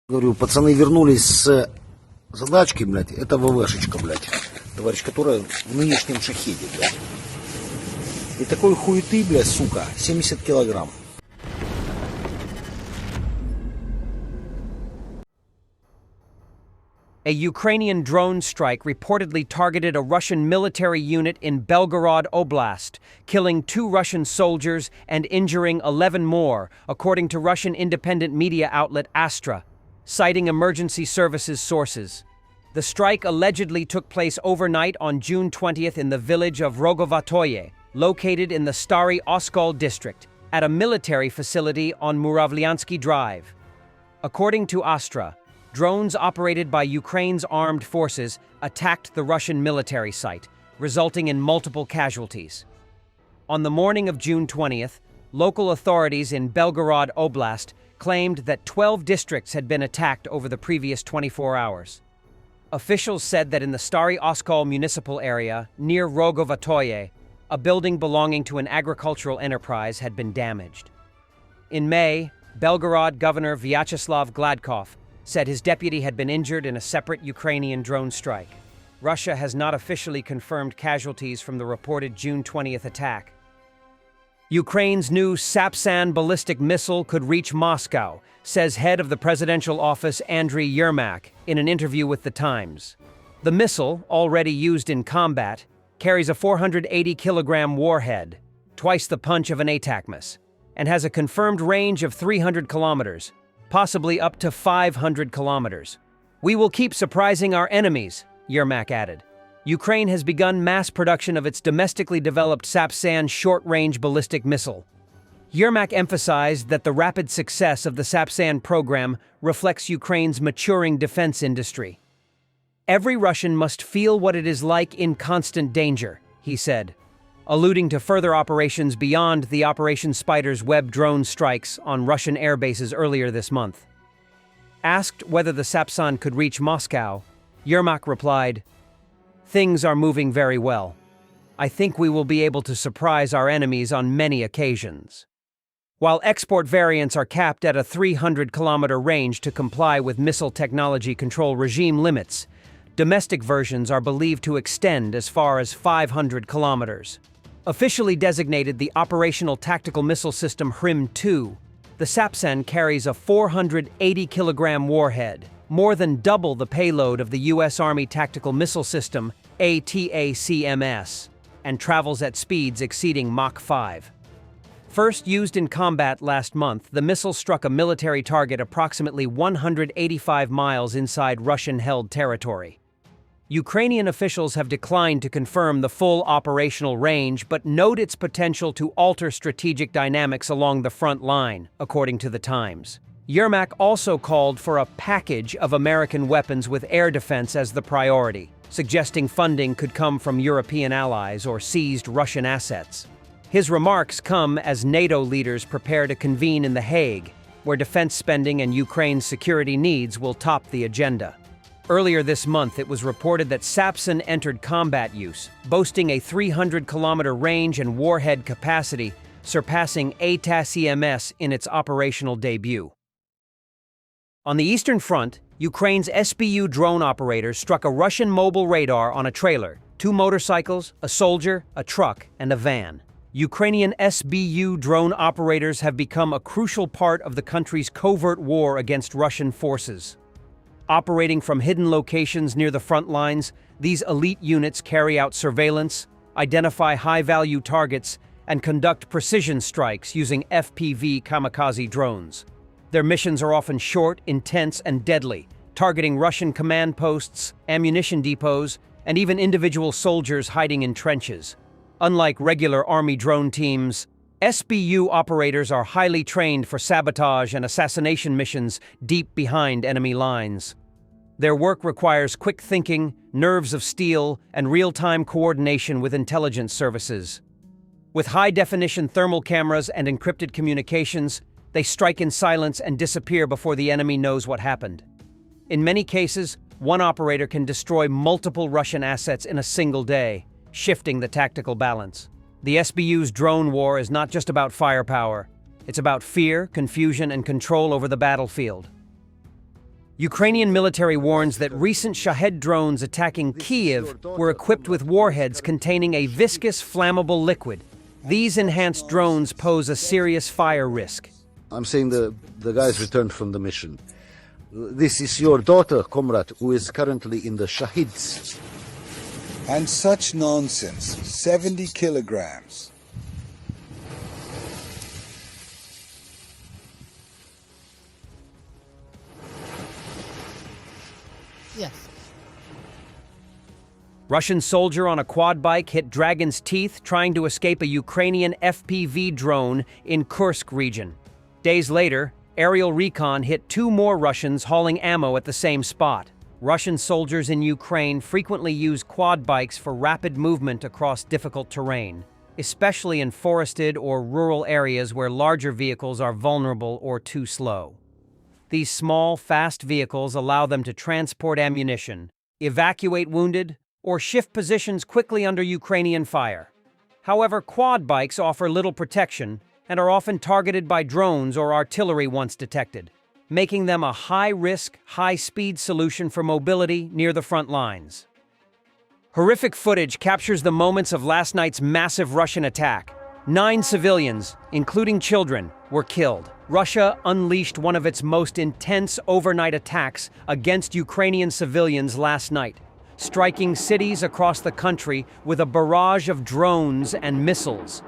Говорю, пацаны вернулись с задачки, блядь, это ВВшечка, блядь, товарищ, которая в нынешнем шахеде, блядь. И такой хуеты, блядь, сука, 70 килограмм. A Ukrainian drone strike reportedly targeted a Russian military unit in Belgorod Oblast, killing 2 Russian soldiers and injuring 11 more, according to Russian independent media outlet Astra, citing emergency services sources. The strike allegedly took place overnight on June 20th in the village of Rogovatoye, located in the Stary Oskol district, at a military facility on Muravlyansky Drive. According to Astra, drones operated by Ukraine's armed forces attacked the Russian military site, resulting in multiple casualties. On the morning of June 20th, local authorities in Belgorod Oblast claimed that 12 districts had been attacked over the previous 24 hours. Officials said that in the Stary Oskol municipal area, near Rogovatoye, a building belonging to an agricultural enterprise had been damaged. In May, Belgorod Governor Vyacheslav Gladkov said his deputy had been injured in a separate Ukrainian drone strike. Russia has not officially confirmed casualties from the reported June 20th attack. Ukraine's new Sapsan ballistic missile could reach Moscow, says head of the presidential office Andriy Yermak in an interview with The Times. The missile, already used in combat, carries a 480-kilogram warhead, twice the punch of an ATACMS, and has a confirmed range of 300 kilometers, possibly up to 500 kilometers. "We will keep surprising our enemies," Yermak added. Ukraine has begun mass production of its domestically developed Sapsan short-range ballistic missile. Yermak emphasized that the rapid success of the Sapsan program reflects Ukraine's maturing defense industry. "Every Russian must feel what it is like in constant danger," he said, alluding to further operations beyond the Operation Spider's Web drone strikes on Russian air bases earlier this month. Asked whether the Sapsan could reach Moscow, Yermak replied, "Things are moving very well. I think we will be able to surprise our enemies on many occasions." While export variants are capped at a 300-kilometer range to comply with missile technology control regime limits, domestic versions are believed to extend as far as 500 kilometers. Officially designated the Operational Tactical Missile System HRIM-2, the Sapsan carries a 480-kilogram warhead, more than double the payload of the U.S. Army Tactical Missile System, ATACMS, and travels at speeds exceeding Mach 5. First used in combat last month, the missile struck a military target approximately 185 miles inside Russian-held territory. Ukrainian officials have declined to confirm the full operational range, but note its potential to alter strategic dynamics along the front line, according to The Times. Yermak also called for a package of American weapons with air defense as the priority, suggesting funding could come from European allies or seized Russian assets. His remarks come as NATO leaders prepare to convene in The Hague, where defense spending and Ukraine's security needs will top the agenda. Earlier this month, it was reported that Sapsan entered combat use, boasting a 300-kilometer range and warhead capacity, surpassing ATACMS in its operational debut. On the Eastern Front, Ukraine's SBU drone operators struck a Russian mobile radar on a trailer, 2 motorcycles, a soldier, a truck, and a van. Ukrainian SBU drone operators have become a crucial part of the country's covert war against Russian forces. Operating from hidden locations near the front lines, these elite units carry out surveillance, identify high-value targets, and conduct precision strikes using FPV kamikaze drones. Their missions are often short, intense, and deadly, targeting Russian command posts, ammunition depots, and even individual soldiers hiding in trenches. Unlike regular Army drone teams, SBU operators are highly trained for sabotage and assassination missions deep behind enemy lines. Their work requires quick thinking, nerves of steel, and real-time coordination with intelligence services. With high-definition thermal cameras and encrypted communications, they strike in silence and disappear before the enemy knows what happened. In many cases, one operator can destroy multiple Russian assets in a single day, shifting the tactical balance. The SBU's drone war is not just about firepower. It's about fear, confusion, and control over the battlefield. Ukrainian military warns that recent Shahed drones attacking Kyiv were equipped with warheads containing a viscous, flammable liquid. These enhanced drones pose a serious fire risk. I'm saying the guys returned from the mission. This is your daughter, comrade, who is currently in the Shahids. And such nonsense. 70 kilograms. Yes. Russian soldier on a quad bike hit dragon's teeth trying to escape a Ukrainian FPV drone in Kursk region. Days later, aerial recon hit 2 more Russians hauling ammo at the same spot. Russian soldiers in Ukraine frequently use quad bikes for rapid movement across difficult terrain, especially in forested or rural areas where larger vehicles are vulnerable or too slow. These small, fast vehicles allow them to transport ammunition, evacuate wounded, or shift positions quickly under Ukrainian fire. However, quad bikes offer little protection and are often targeted by drones or artillery once detected, making them a high-risk, high-speed solution for mobility near the front lines. Horrific footage captures the moments of last night's massive Russian attack. 9 civilians, including children, were killed. Russia unleashed one of its most intense overnight attacks against Ukrainian civilians last night, striking cities across the country with a barrage of drones and missiles.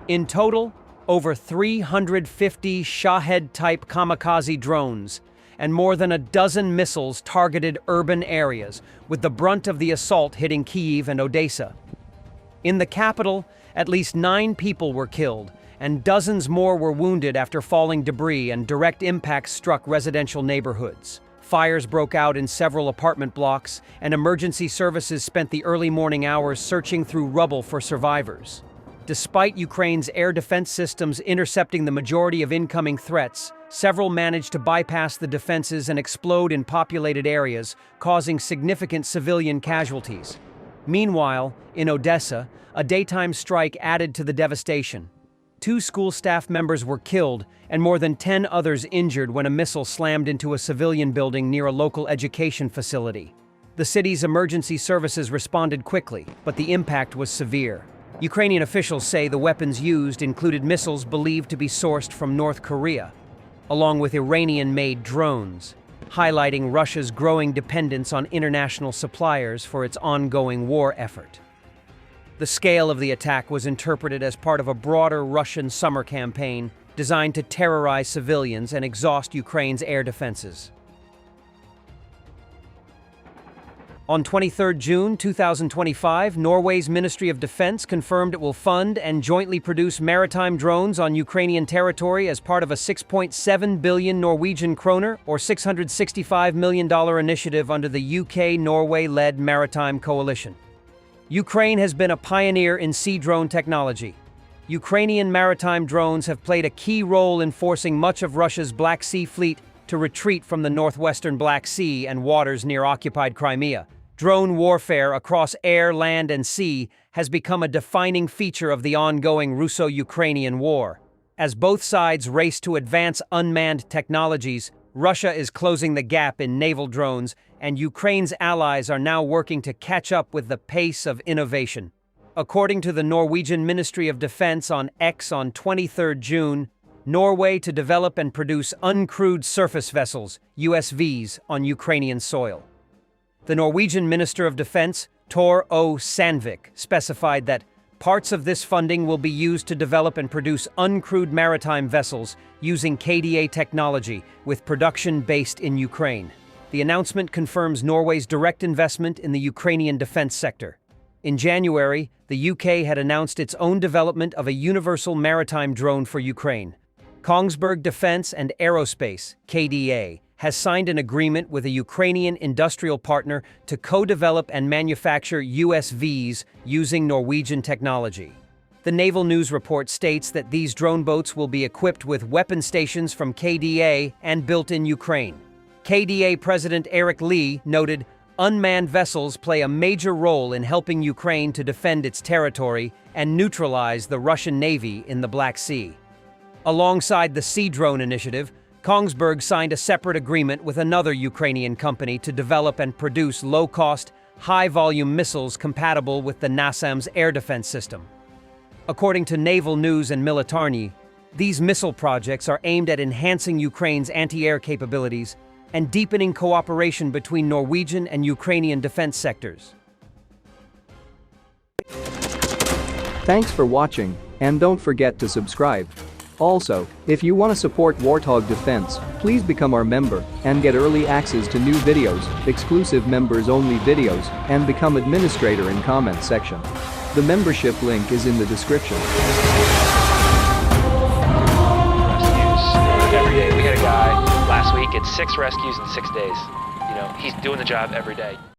In total, over 350 Shahed-type kamikaze drones and more than a dozen missiles targeted urban areas, with the brunt of the assault hitting Kyiv and Odessa. In the capital, at least 9 people were killed, and dozens more were wounded after falling debris and direct impacts struck residential neighborhoods. Fires broke out in several apartment blocks, and emergency services spent the early morning hours searching through rubble for survivors. Despite Ukraine's air defense systems intercepting the majority of incoming threats, several managed to bypass the defenses and explode in populated areas, causing significant civilian casualties. Meanwhile, in Odessa, a daytime strike added to the devastation. 2 school staff members were killed and more than 10 others injured when a missile slammed into a civilian building near a local education facility. The city's emergency services responded quickly, but the impact was severe. Ukrainian officials say the weapons used included missiles believed to be sourced from North Korea, along with Iranian-made drones, highlighting Russia's growing dependence on international suppliers for its ongoing war effort. The scale of the attack was interpreted as part of a broader Russian summer campaign designed to terrorize civilians and exhaust Ukraine's air defenses. On 23 June 2025, Norway's Ministry of Defense confirmed it will fund and jointly produce maritime drones on Ukrainian territory as part of a 6.7 billion Norwegian kroner, or $665 million initiative under the UK-Norway-led Maritime Coalition. Ukraine has been a pioneer in sea drone technology. Ukrainian maritime drones have played a key role in forcing much of Russia's Black Sea fleet to retreat from the northwestern Black Sea and waters near occupied Crimea. Drone warfare across air, land, and sea has become a defining feature of the ongoing Russo-Ukrainian war. As both sides race to advance unmanned technologies, Russia is closing the gap in naval drones, and Ukraine's allies are now working to catch up with the pace of innovation. According to the Norwegian Ministry of Defense on X on 23 June, Norway to develop and produce uncrewed surface vessels, USVs, on Ukrainian soil. The Norwegian Minister of Defense, Tor O. Sandvik, specified that parts of this funding will be used to develop and produce uncrewed maritime vessels using KDA technology, with production based in Ukraine. The announcement confirms Norway's direct investment in the Ukrainian defense sector. In January, the UK had announced its own development of a universal maritime drone for Ukraine. Kongsberg Defense and Aerospace, KDA, has signed an agreement with a Ukrainian industrial partner to co-develop and manufacture USVs using Norwegian technology. The Naval News report states that these drone boats will be equipped with weapon stations from KDA and built in Ukraine. KDA President Eric Lee noted, "Unmanned vessels play a major role in helping Ukraine to defend its territory and neutralize the Russian Navy in the Black Sea." Alongside the Sea Drone initiative, Kongsberg signed a separate agreement with another Ukrainian company to develop and produce low-cost, high-volume missiles compatible with the NASAM's air defense system. According to Naval News and Militarny, these missile projects are aimed at enhancing Ukraine's anti-air capabilities and deepening cooperation between Norwegian and Ukrainian defense sectors. Thanks for watching, and don't forget to subscribe. Also, if you want to support Warthog Defense, please become our member and get early access to new videos, exclusive members-only videos, and become administrator in comment section. The membership link is in the description. Rescues every day. We had a guy last week at 6 rescues in 6 days. You know, he's doing the job every day.